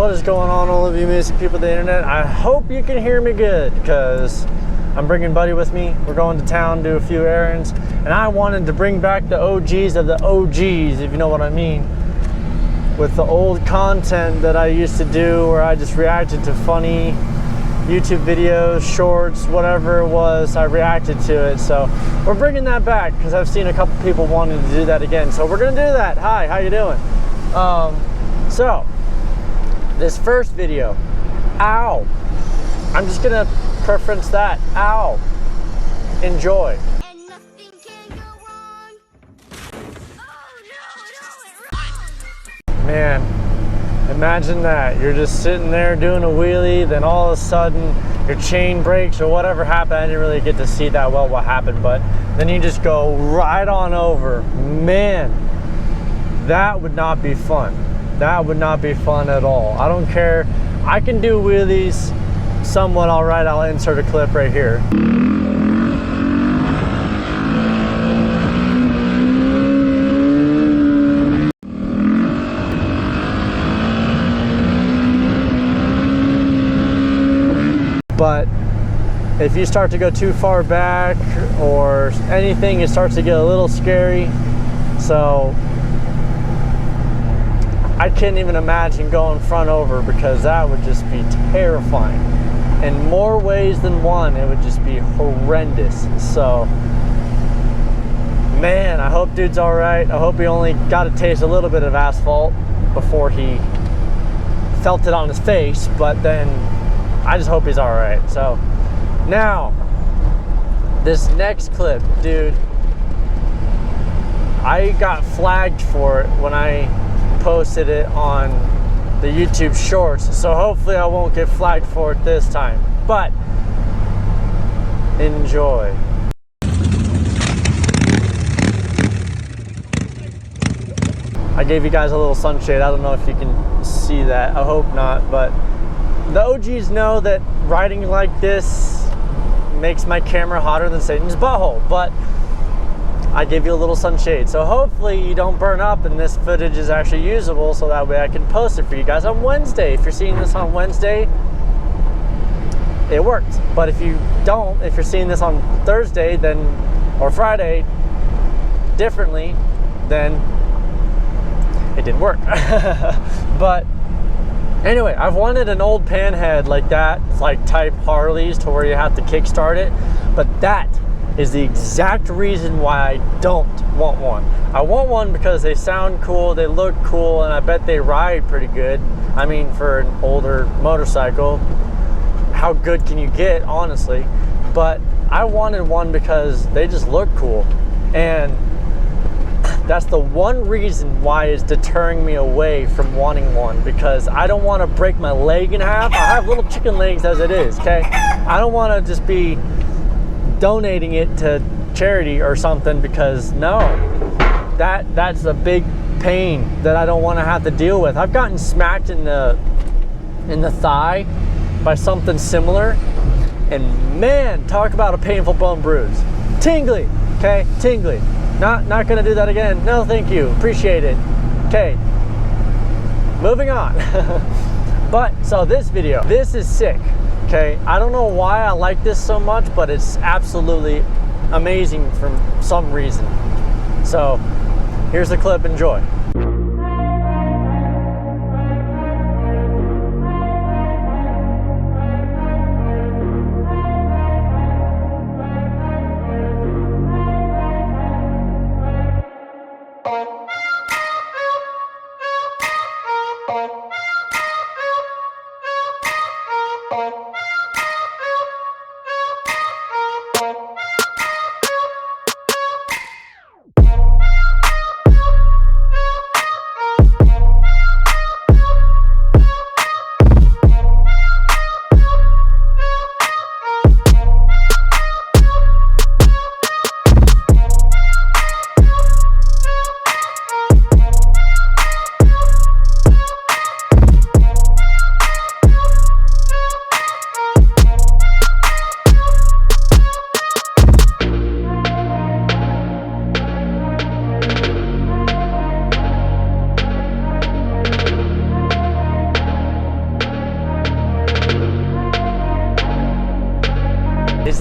What is going on, all of you amazing people of the internet? I hope you can hear me good, because I'm bringing Buddy with me. We're going to town, do a few errands, and I wanted to bring back the OGs of the OGs, if you know what I mean, with the old content that I used to do where I just reacted to funny YouTube videos, shorts, whatever it was, I reacted to it. So we're bringing that back because I've seen a couple people wanting to do that again. So we're gonna do that. Hi, how you doing? So this first video, ow, I'm just gonna preference that, ow, enjoy. And nothing can go wrong. Oh no, it went wrong. Man, imagine that. You're just sitting there doing a wheelie, then all of a sudden your chain breaks or whatever happened. I didn't really get to see that well what happened, but then you just go right on over. Man, that would not be fun. That would not be fun at all. I don't care. I can do wheelies somewhat all right. I'll insert a clip right here. But if you start to go too far back or anything, it starts to get a little scary. So I can't even imagine going front over, because that would just be terrifying. In more ways than one, it would just be horrendous. So, man, I hope dude's all right. I hope he only got to taste a little bit of asphalt before he felt it on his face, but then I just hope he's all right. So now, this next clip, dude, I got flagged for it when I posted it on the YouTube shorts, so hopefully I won't get flagged for it this time, but enjoy. I gave you guys a little sunshade. I don't know if you can see that. I hope not, but the OGs know that riding like this makes my camera hotter than Satan's butthole, but I gave you a little sunshade. So hopefully you don't burn up and this footage is actually usable, so that way I can post it for you guys on Wednesday. If you're seeing this on Wednesday, it worked. But if you don't, if you're seeing this on Thursday, then, or Friday differently, then it didn't work. But anyway, I've wanted an old panhead like that, like type Harleys, to where you have to kickstart it, but that is the exact reason why I don't want one. I want one because they sound cool, they look cool, and I bet they ride pretty good. I mean, for an older motorcycle, how good can you get, honestly? But I wanted one because they just look cool, and that's the one reason why it's deterring me away from wanting one, because I don't want to break my leg in half. I have little chicken legs as it is, okay? I don't want to just be donating it to charity or something, because no, that's a big pain that I don't want to have to deal with. I've gotten smacked in the thigh by something similar, and man, talk about a painful bone bruise. Tingly, okay, tingly. Not gonna do that again. No, thank you, appreciate it. Okay, moving on. But so this video, this is sick. Okay, I don't know why I like this so much, but it's absolutely amazing for some reason. So here's the clip, enjoy.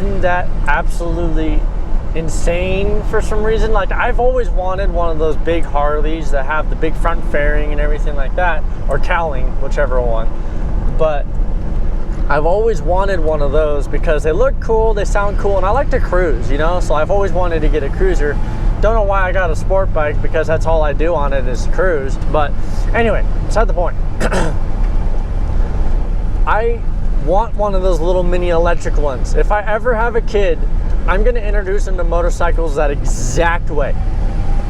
isn't that absolutely insane for some reason? Like, I've always wanted one of those big Harleys that have the big front fairing and everything like that, or cowling, whichever one. But I've always wanted one of those because they look cool, they sound cool, and I like to cruise, you know? So I've always wanted to get a cruiser. Don't know why I got a sport bike, because that's all I do on it is cruise. But anyway, beside the point. I want one of those little mini electric ones. If I ever have a kid, I'm gonna introduce him to motorcycles that exact way.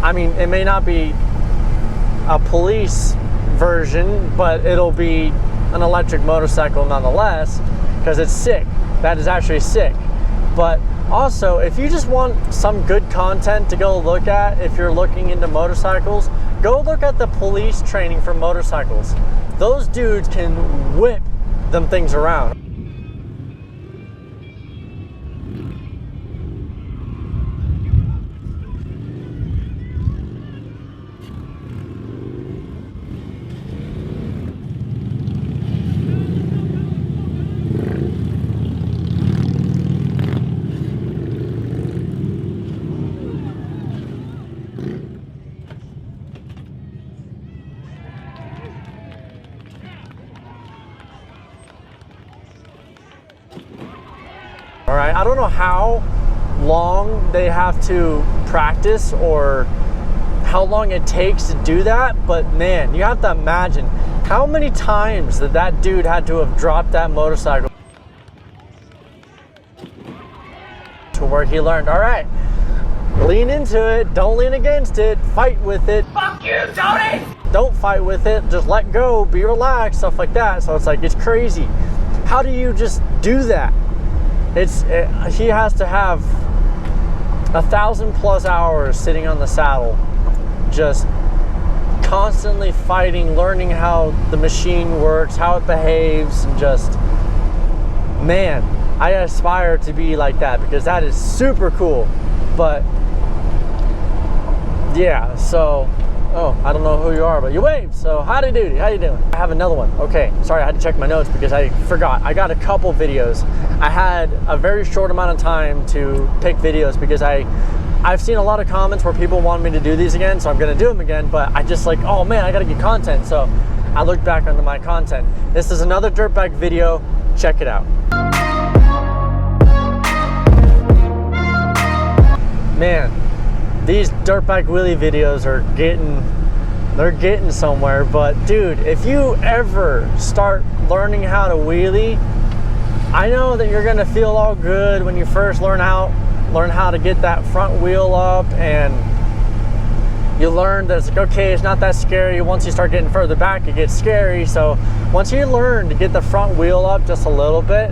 I mean, it may not be a police version, but it'll be an electric motorcycle nonetheless, because it's sick. That is actually sick. But also, if you just want some good content to go look at, if you're looking into motorcycles, go look at the police training for motorcycles. Those dudes can whip them things around. All right, I don't know how long they have to practice or how long it takes to do that, but man, you have to imagine how many times that dude had to have dropped that motorcycle to where he learned, all right, lean into it, don't lean against it, fight with it. Fuck you, Tony! Don't fight with it, just let go, be relaxed, stuff like that. So it's like, it's crazy. How do you just do that? He has to have 1,000+ hours sitting on the saddle, just constantly fighting, learning how the machine works, how it behaves, and just, man, I aspire to be like that because that is super cool. But yeah, so, oh, I don't know who you are, but you waved, so howdy doody, how you doing? I have another one. Okay, sorry, I had to check my notes because I forgot. I got a couple videos. I had a very short amount of time to pick videos because I've seen a lot of comments where people want me to do these again, so I'm gonna do them again, but I just like, oh man, I gotta get content. So I looked back onto my content. This is another dirt bike video, check it out. Man, these dirt bike wheelie videos are getting somewhere. But dude, if you ever start learning how to wheelie, I know that you're gonna feel all good when you first learn how to get that front wheel up, and you learn that it's like, okay, it's not that scary. Once you start getting further back, it gets scary. So once you learn to get the front wheel up just a little bit,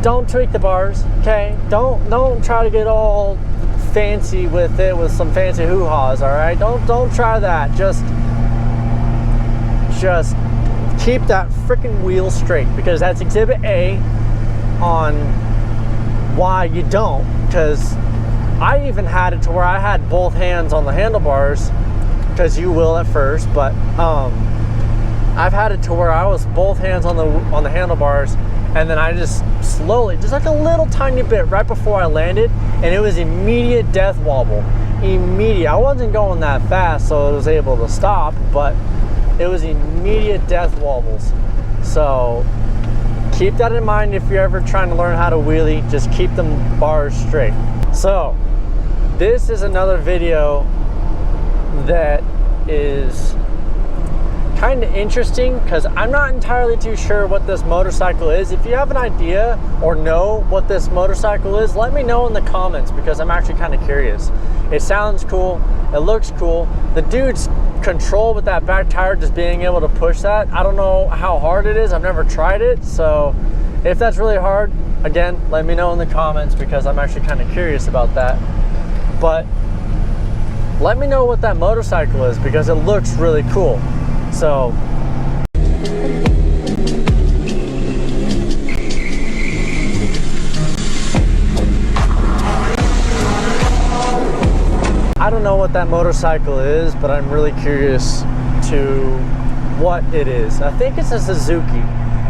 don't tweak the bars, okay? Don't try to get all fancy with it with some fancy hoo-haws, all right? Don't try that. Just keep that freaking wheel straight, because that's exhibit A on why you don't. Because I even had it to where I had both hands on the handlebars, because you will at first, but I've had it to where I was both hands on the handlebars, and then I just slowly, just like a little tiny bit right before I landed, and it was immediate death wobble. Immediate. I wasn't going that fast, so I was able to stop, but it was immediate death wobbles. So keep that in mind if you're ever trying to learn how to wheelie. Just keep them bars straight. So this is another video that is kind of interesting because I'm not entirely too sure what this motorcycle is. If you have an idea or know what this motorcycle is, let me know in the comments, because I'm actually kind of curious. It sounds cool, it looks cool. The dude's control with that back tire, just being able to push that, I don't know how hard it is. I've never tried it, so if that's really hard, again, let me know in the comments, because I'm actually kind of curious about that. But let me know what that motorcycle is, because it looks really cool. So I don't know what that motorcycle is, but I'm really curious to what it is. I think it's a Suzuki.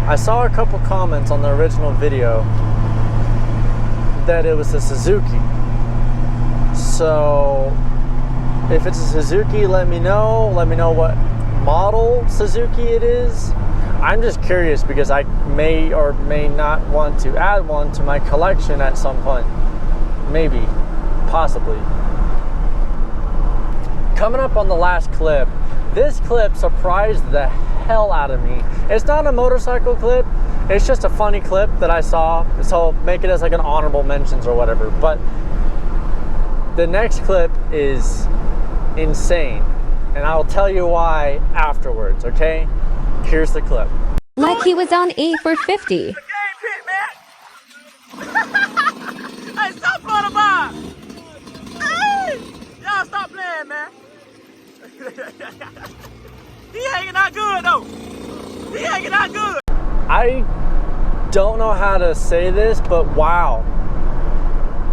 I saw a couple comments on the original video that it was a Suzuki. So if it's a Suzuki, let me know. Let me know what model Suzuki it is. I'm just curious because I may or may not want to add one to my collection at some point. Maybe, possibly. Coming up on the last clip, this clip surprised the hell out of me. It's not a motorcycle clip, it's just a funny clip that I saw, so make it as like an honorable mentions or whatever. But the next clip is insane, and I'll tell you why afterwards, okay? Here's the clip. Like he was on E for 50. Hey, stop playing the vibe! Hey! Y'all stop playing, man. He hanging out good, though. He hanging out good. I don't know how to say this, but wow.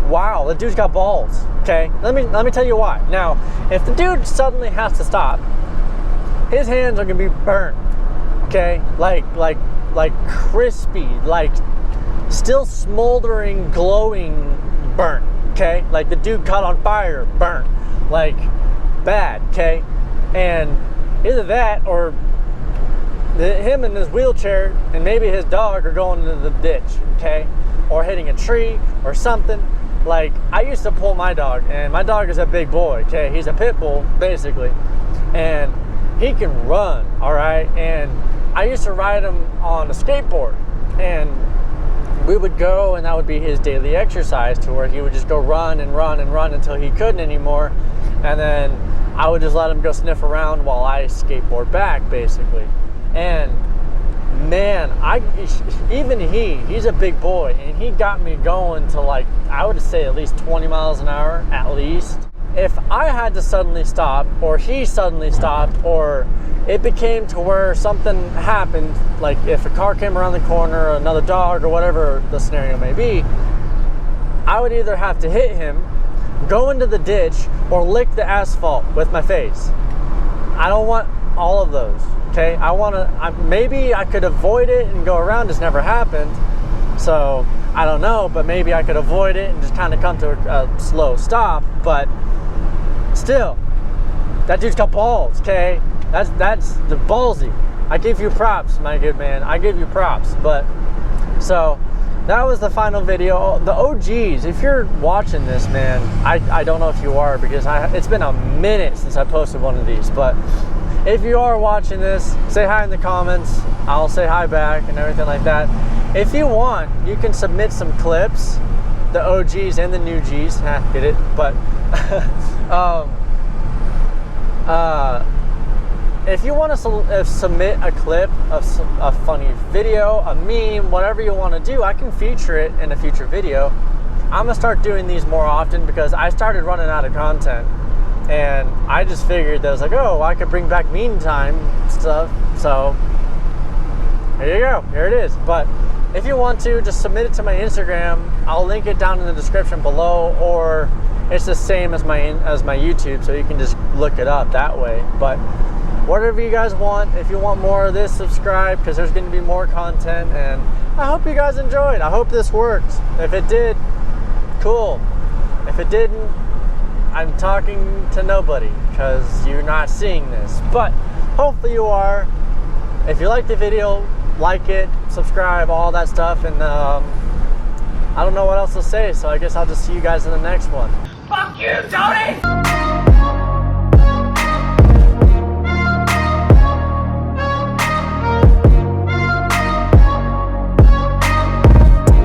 Wow, the dude's got balls, okay? Let me tell you why. Now, if the dude suddenly has to stop, his hands are gonna be burnt, okay? Like crispy, like still smoldering, glowing, burnt, okay? Like the dude caught on fire, burnt, like bad, okay? And either that or him in his wheelchair and maybe his dog are going into the ditch, okay? Or hitting a tree or something. Like, I used to pull my dog, and my dog is a big boy, okay? He's a pit bull, basically. And he can run, all right? And I used to ride him on a skateboard. And we would go, and that would be his daily exercise, to where he would just go run and run and run until he couldn't anymore. And then I would just let him go sniff around while I skateboard back, basically. And man, he's a big boy, and he got me going to, like, I would say at least 20 miles an hour, at least. If I had to suddenly stop, or he suddenly stopped, or it became to where something happened, like if a car came around the corner, or another dog, or whatever the scenario may be, I would either have to hit him, go into the ditch, or lick the asphalt with my face. I don't want all of those. Okay, maybe I could avoid it and go around. It's never happened, so I don't know, but maybe I could avoid it and just kind of come to a slow stop. But still, that dude's got balls, okay? That's the ballsy. I give you props, my good man. I give you props. But so that was the final video. The OGs, if you're watching this, man, I don't know if you are, because it's been a minute since I posted one of these, but if you are watching this, say hi in the comments. I'll say hi back and everything like that. If you want, you can submit some clips, the OGs and the new Gs. Get it? But if you want to submit a clip of a funny video, a meme, whatever you want to do, I can feature it in a future video. I'm gonna start doing these more often because I started running out of content. And I just figured that I was like, oh, I could bring back meme time stuff. So here you go, here it is. But if you want to, just submit it to my Instagram. I'll link it down in the description below, or it's the same as my YouTube, so you can just look it up that way. But whatever you guys want, if you want more of this, subscribe, because there's going to be more content. And I hope you guys enjoyed. I hope this worked. If it did, cool. If it didn't, I'm talking to nobody, because you're not seeing this, but hopefully you are. If you like the video, like it, subscribe, all that stuff, and I don't know what else to say, so I guess I'll just see you guys in the next one. Fuck you, Tony!